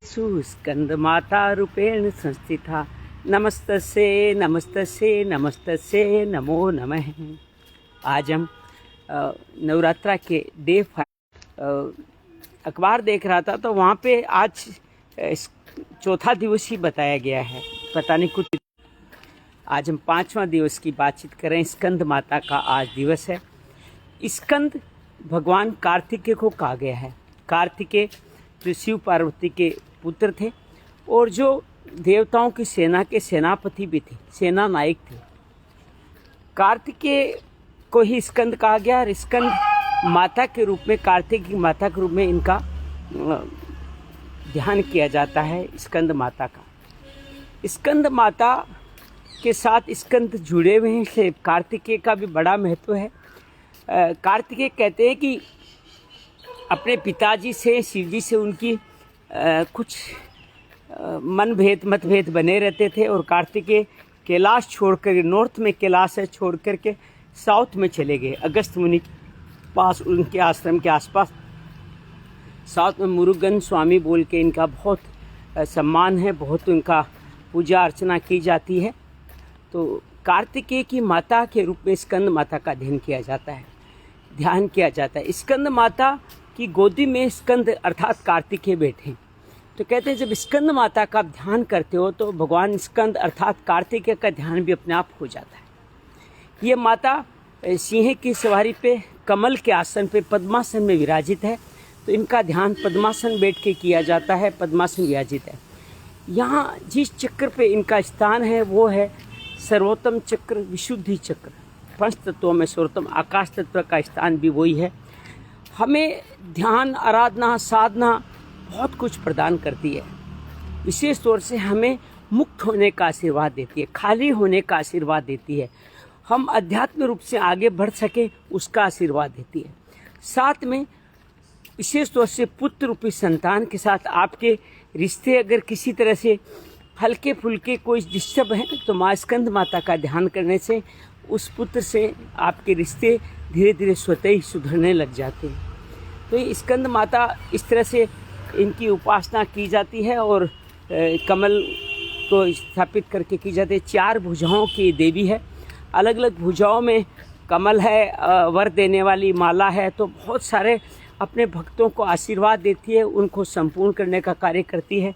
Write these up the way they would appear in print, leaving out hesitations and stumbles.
स्कंदमाता रूपेण संस्थिता नमस्तस्ये नमस्तस्ये नमस्तस्ये नमो नमः। आज हम नवरात्रा के डे 5 अखबार देख रहा था तो वहाँ पे आज चौथा दिवस ही बताया गया है, पता नहीं कुछ। आज हम 5वां दिवस की बातचीत करें। स्कंद माता का आज दिवस है। स्कंद भगवान कार्तिकेय को कहा गया है। कार्तिकेय जो शिव पार्वती के पुत्र थे और जो देवताओं की सेना के सेनापति भी थे, सेना नायक थे। कार्तिकेय को ही स्कंद कहा गया और स्कंद माता के रूप में, कार्तिक की माता के रूप में इनका ध्यान किया जाता है। स्कंद माता का, स्कंद माता के साथ स्कंद जुड़े हुए हैं, इसलिए कार्तिकेय का भी बड़ा महत्व है। कार्तिकेय कहते हैं कि अपने पिताजी से, शिव जी से उनकी कुछ मतभेद बने रहते थे और कार्तिकेय कैलाश छोड़कर, नॉर्थ में कैलाश है, छोड़ करके साउथ में चले गए। अगस्त मुनि पास, उनके आश्रम के आसपास साउथ में मुरुगन स्वामी बोल के इनका बहुत सम्मान है, बहुत उनका पूजा अर्चना की जाती है। तो कार्तिकेय की माता के रूप में स्कंद माता का ध्यान किया जाता है। स्कंद माता की गोदी में स्कंद अर्थात कार्तिकेय बैठे। तो कहते हैं जब स्कंद माता का ध्यान करते हो तो भगवान स्कंद अर्थात कार्तिकेय का ध्यान भी अपने आप हो जाता है। ये माता सिंह की सवारी पे, कमल के आसन पे, पद्मासन में विराजित है। तो इनका ध्यान पद्मासन बैठ के किया जाता है, पद्मासन विराजित है। यहाँ जिस चक्र पे इनका स्थान है वो है सर्वोत्तम चक्र, विशुद्धि चक्र। पंच तत्वों में सर्वोत्तम आकाश तत्व का स्थान भी वही है। हमें ध्यान, आराधना, साधना बहुत कुछ प्रदान करती है। विशेष तौर से हमें मुक्त होने का आशीर्वाद देती है, खाली होने का आशीर्वाद देती है। हम अध्यात्म रूप से आगे बढ़ सके उसका आशीर्वाद देती है। साथ में विशेष तौर से पुत्र रूपी संतान के साथ आपके रिश्ते अगर किसी तरह से हल्के फुल्के कोई डिस्टर्ब हैं तो माँ स्कंद माता का ध्यान करने से उस पुत्र से आपके रिश्ते धीरे धीरे स्वतः ही सुधरने लग जाते हैं। तो ये स्कंद माता इस तरह से इनकी उपासना की जाती है और कमल को स्थापित करके की जाती है। 4 भुजाओं की देवी है, अलग अलग भुजाओं में कमल है, वर देने वाली माला है। तो बहुत सारे अपने भक्तों को आशीर्वाद देती है, उनको संपूर्ण करने का कार्य करती है।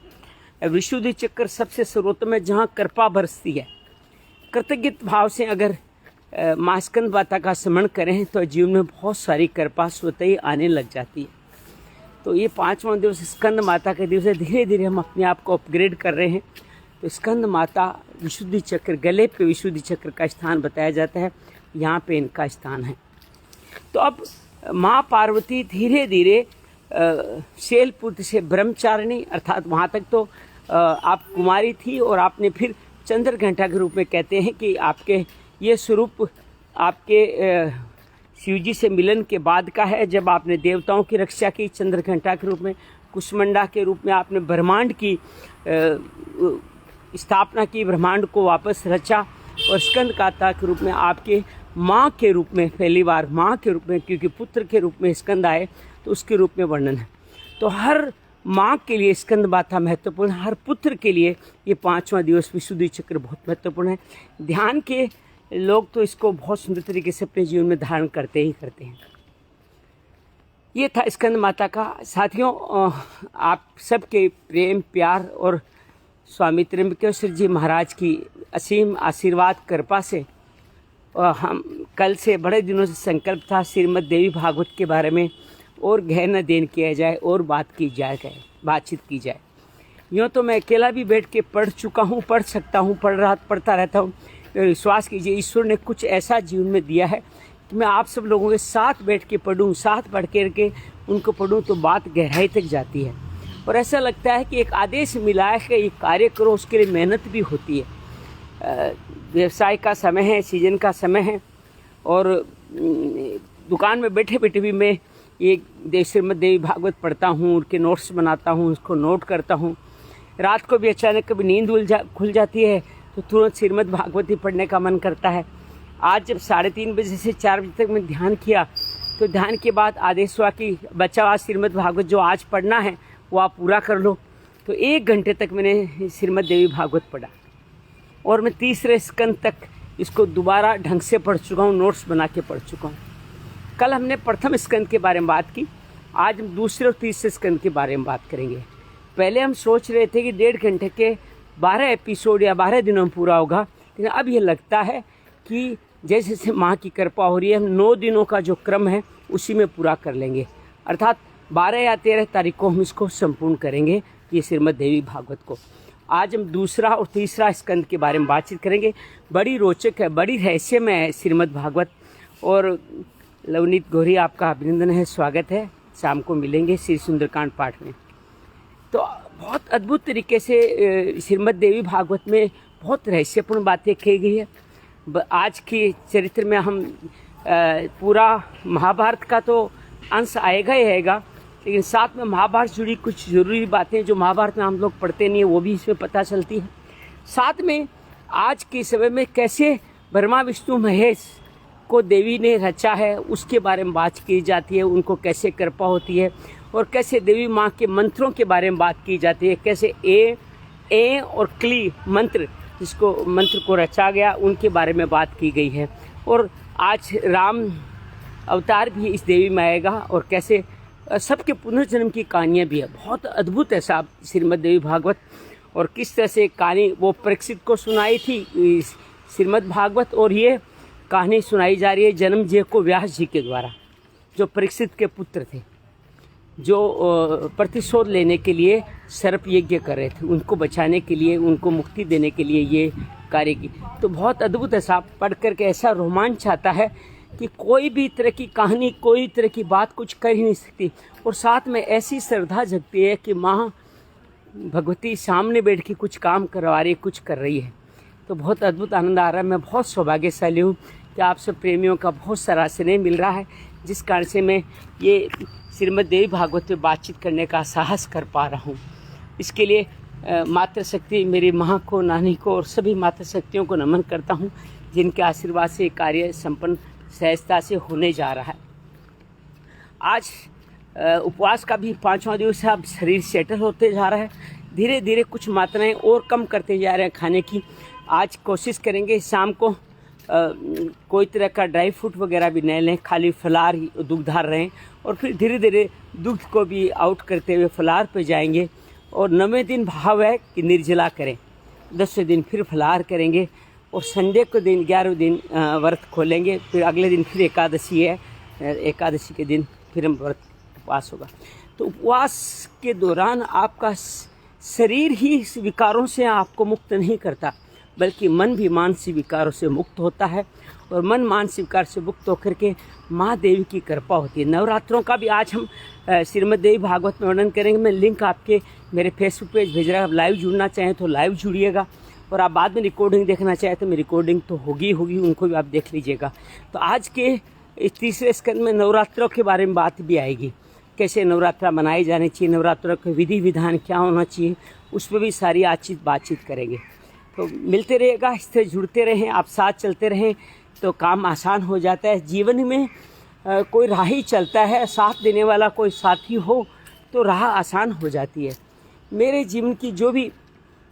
विशुद्धि चक्र सबसे सर्वोत्तम है जहाँ कृपा बरसती है। कृतज्ञ भाव से अगर माँ स्कंद माता का स्मरण करें तो जीवन में बहुत सारी कृपा स्वतः ही आने लग जाती है। तो ये 5वां दिवस स्कंद माता के दिवस है। धीरे धीरे हम अपने आप को अपग्रेड कर रहे हैं। तो स्कंद माता विशुद्धि चक्र, गले पे विशुद्धि चक्र का स्थान बताया जाता है, यहाँ पे इनका स्थान है। तो अब माँ पार्वती धीरे धीरे शैलपुत्र से ब्रह्मचारिणी, अर्थात वहाँ तक तो आप कुमारी थी और आपने फिर चंद्रघंटा के रूप में कहते हैं कि आपके ये स्वरूप आपके शिवजी से मिलन के बाद का है, जब आपने देवताओं की रक्षा की चंद्रघंटा के रूप में, कुष्मंडा के रूप में आपने ब्रह्मांड की स्थापना की, ब्रह्मांड को वापस रचा। और स्कंद माता के रूप में आपके माँ के रूप में, पहली बार माँ के रूप में, क्योंकि पुत्र के रूप में स्कंद आए तो उसके रूप में वर्णन है। तो हर माँ के लिए स्कंद माता महत्वपूर्ण, हर पुत्र के लिए ये 5वां दिवस विशुद्धि चक्र बहुत महत्वपूर्ण है। ध्यान के लोग तो इसको बहुत सुंदर तरीके से अपने जीवन में धारण करते ही करते हैं। ये था स्कंद माता का। साथियों, आप सबके प्रेम, प्यार और स्वामी त्र्यंबकेश्वर जी महाराज की असीम आशीर्वाद कृपा से हम कल से बड़े दिनों से संकल्प था श्रीमद् देवी भागवत के बारे में और गहन अध्ययन किया जाए और बातचीत की जाए। यूँ तो मैं अकेला भी बैठ के पढ़ चुका हूँ, पढ़ सकता हूँ, पढ़ता रहता हूँ। विश्वास कीजिए ईश्वर ने कुछ ऐसा जीवन में दिया है कि मैं आप सब लोगों के साथ बैठ के पढ़ूँ, साथ पढ़ करके उनको पढ़ूँ तो बात गहराई तक जाती है। और ऐसा लगता है कि एक आदेश मिला है कि ये कार्य करो, उसके लिए मेहनत भी होती है। व्यवसाय का समय है, सीजन का समय है और दुकान में बैठे बैठे भी मैं ये श्रीमद् देवी भागवत पढ़ता हूँ, उनके नोट्स बनाता हूँ, उसको नोट करता हूँ। रात को भी अचानक कभी नींद खुल जाती है तो तुरंत श्रीमद् भागवत ही पढ़ने का मन करता है। आज जब 3:30 बजे से 4 बजे तक मैं ध्यान किया तो ध्यान के बाद आदेश हुआ कि बच्चा आज श्रीमद् भागवत जो आज पढ़ना है वो आप पूरा कर लो। तो 1 घंटे तक मैंने श्रीमद् देवी भागवत पढ़ा और मैं तीसरे स्कंद तक इसको दोबारा ढंग से पढ़ चुका हूँ, नोट्स बना के पढ़ चुका हूँ। कल हमने प्रथम स्कंद के बारे में बात की, आज हम दूसरे और तीसरे स्कंद के बारे में बात करेंगे। पहले हम सोच रहे थे कि 1.5 घंटे के 12 एपिसोड या 12 दिनों में पूरा होगा, लेकिन अब ये लगता है कि जैसे जैसे माँ की कृपा हो रही है, हम 9 दिनों का जो क्रम है उसी में पूरा कर लेंगे, अर्थात 12 या 13 तारीख को हम इसको संपूर्ण करेंगे ये श्रीमद् देवी भागवत को। आज हम दूसरा और तीसरा स्कंद के बारे में बातचीत करेंगे। बड़ी रोचक है, बड़ी रहस्यमय है श्रीमद् भागवत। और लवनीत गौरी, आपका अभिनंदन है, स्वागत है। शाम को मिलेंगे श्री सुंदरकांड पाठ में। तो बहुत अद्भुत तरीके से श्रीमद् देवी भागवत में बहुत रहस्यपूर्ण बातें कही गई है। आज के चरित्र में हम पूरा महाभारत का तो अंश आएगा ही आएगा, लेकिन साथ में महाभारत जुड़ी कुछ ज़रूरी बातें जो महाभारत में हम लोग पढ़ते नहीं है वो भी इसमें पता चलती है। साथ में आज के समय में कैसे ब्रह्मा विष्णु महेश को देवी ने रचा है उसके बारे में बात की जाती है, उनको कैसे कृपा होती है, और कैसे देवी माँ के मंत्रों के बारे में बात की जाती है, कैसे ए और क्ली मंत्र जिसको मंत्र को रचा गया उनके बारे में बात की गई है। और आज राम अवतार भी इस देवी में आएगा और कैसे सबके पुनर्जन्म की कहानियाँ भी है। बहुत अद्भुत है साहब श्रीमद् देवी भागवत। और किस तरह से कहानी वो परीक्षित को सुनाई थी श्रीमद् भागवत, और ये कहानी सुनाई जा रही है जन्मजय को व्यास जी के द्वारा, जो परीक्षित के पुत्र थे, जो प्रतिशोध लेने के लिए सर्प यज्ञ कर रहे थे, उनको बचाने के लिए, उनको मुक्ति देने के लिए ये कार्य की। तो बहुत अद्भुत है साहब, पढ़ करके ऐसा रोमांच आता है कि कोई भी तरह की कहानी, कोई तरह की बात कुछ कर ही नहीं सकती। और साथ में ऐसी श्रद्धा जगती है कि माँ भगवती सामने बैठ के कुछ काम करवा रही है, कुछ कर रही है। तो बहुत अद्भुत आनंद आ रहा है। मैं बहुत सौभाग्यशाली हूँ कि आप सब प्रेमियों का बहुत सारा स्नेह मिल रहा है, जिस कारण से मैं ये श्रीमद् देवी भागवत में बातचीत करने का साहस कर पा रहा हूँ। इसके लिए मातृशक्ति मेरी माँ को, नानी को और सभी मातृशक्तियों को नमन करता हूँ, जिनके आशीर्वाद से कार्य संपन्न सहजता से होने जा रहा है। आज उपवास का भी 5वां दिवस है। अब शरीर सेटल होते जा रहा है, धीरे धीरे कुछ मात्राएं और कम करते जा रहे हैं खाने की। आज कोशिश करेंगे शाम को कोई तरह का ड्राई फ्रूट वगैरह भी नहीं लें, खाली फलाहार ही दुग्धार रहें, और फिर धीरे धीरे दूध को भी आउट करते हुए फलाहार पे जाएंगे। और 9वें दिन भाव है कि निर्जला करें, 10वें दिन फिर फलाहार करेंगे, और संडे को दिन 11वें दिन व्रत खोलेंगे। फिर अगले दिन फिर एकादशी है, एकादशी के दिन फिर हम व्रत उपवास होगा। तो उपवास के दौरान आपका शरीर ही इस विकारों से आपको मुक्त नहीं करता, बल्कि मन भी मानसिक विकारों से मुक्त होता है, और मन मानसिक विकार से मुक्त होकर के माँ देवी की कृपा होती है। नवरात्रों का भी आज हम श्रीमद् देवी भागवत में वर्णन करेंगे। मैं लिंक आपके मेरे फेसबुक पेज भेज रहा है। आप लाइव जुड़ना चाहें तो लाइव जुड़िएगा, और आप बाद में रिकॉर्डिंग देखना चाहें तो मेरी रिकॉर्डिंग तो होगी, उनको भी आप देख लीजिएगा। तो आज के इस तीसरे स्कंद में नवरात्रों के बारे में बात भी आएगी, कैसे नवरात्रा मनाई जानी चाहिए, नवरात्रों के विधि विधान क्या होना चाहिए, उस पर भी सारी आज बातचीत करेंगे। तो मिलते रहेगा, इससे जुड़ते रहें, आप साथ चलते रहें तो काम आसान हो जाता है। जीवन में कोई राह ही चलता है, साथ देने वाला कोई साथी हो तो राह आसान हो जाती है। मेरे जीवन की जो भी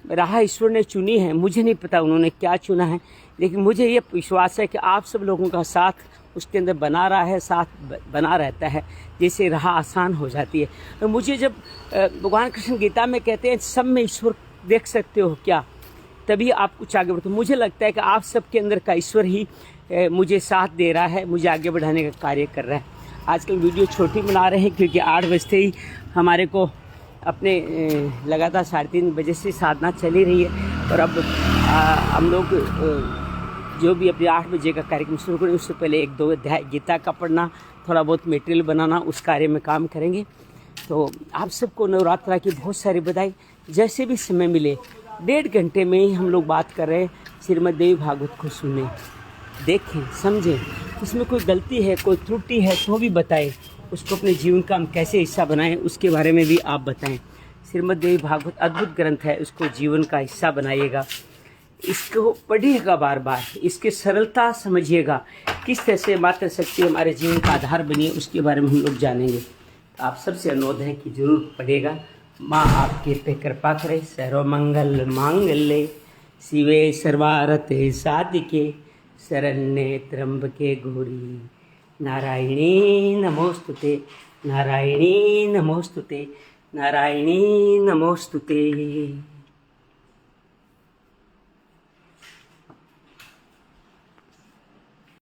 राह ईश्वर ने चुनी है, मुझे नहीं पता उन्होंने क्या चुना है, लेकिन मुझे ये विश्वास है कि आप सब लोगों का साथ उसके अंदर बना रहा है, साथ बना रहता है, जैसे राह आसान हो जाती है। तो मुझे जब भगवान कृष्ण गीता में कहते हैं सब में ईश्वर देख सकते हो क्या, तभी आप कुछ आगे बढ़ते हो। मुझे लगता है कि आप सबके अंदर का ईश्वर ही मुझे साथ दे रहा है, मुझे आगे बढ़ाने का कार्य कर रहा है। आजकल वीडियो छोटी बना रहे हैं क्योंकि 8 बजते ही हमारे को अपने लगातार 3:30 बजे से साधना चली रही है, और अब हम लोग जो भी अपने 8 बजे का कार्यक्रम शुरू करें उससे पहले 1-2 अध्याय गीता का पढ़ना, थोड़ा बहुत मटेरियल बनाना, उस कार्य में काम करेंगे। तो आप सबको नवरात्रा की बहुत सारी बधाई। जैसे भी समय मिले 1.5 घंटे में ही हम लोग बात कर रहे हैं, श्रीमद् देवी भागवत को सुने, देखें, समझें, उसमें कोई गलती है, कोई त्रुटि है तो भी बताएं, उसको अपने जीवन का हम कैसे हिस्सा बनाएं उसके बारे में भी आप बताएं। श्रीमद् देवी भागवत अद्भुत ग्रंथ है, उसको जीवन का हिस्सा बनाइएगा, इसको पढ़िएगा बार बार, इसकी सरलता समझिएगा, किस तरह से मातृशक्ति हमारे जीवन का आधार बनी है उसके बारे में हम लोग जानेंगे। आप सबसे अनुरोध है कि जरूर पढ़िएगा, माँ आपके पे कृपा करे। सर्वमंगल मांगल्ये शिवे सर्वार्थे साधिके शरण्ये त्र्यंबके गौरी नारायणी नमोस्तुते, नारायणी नमोस्तुते, नारायणी नमोस्तुते।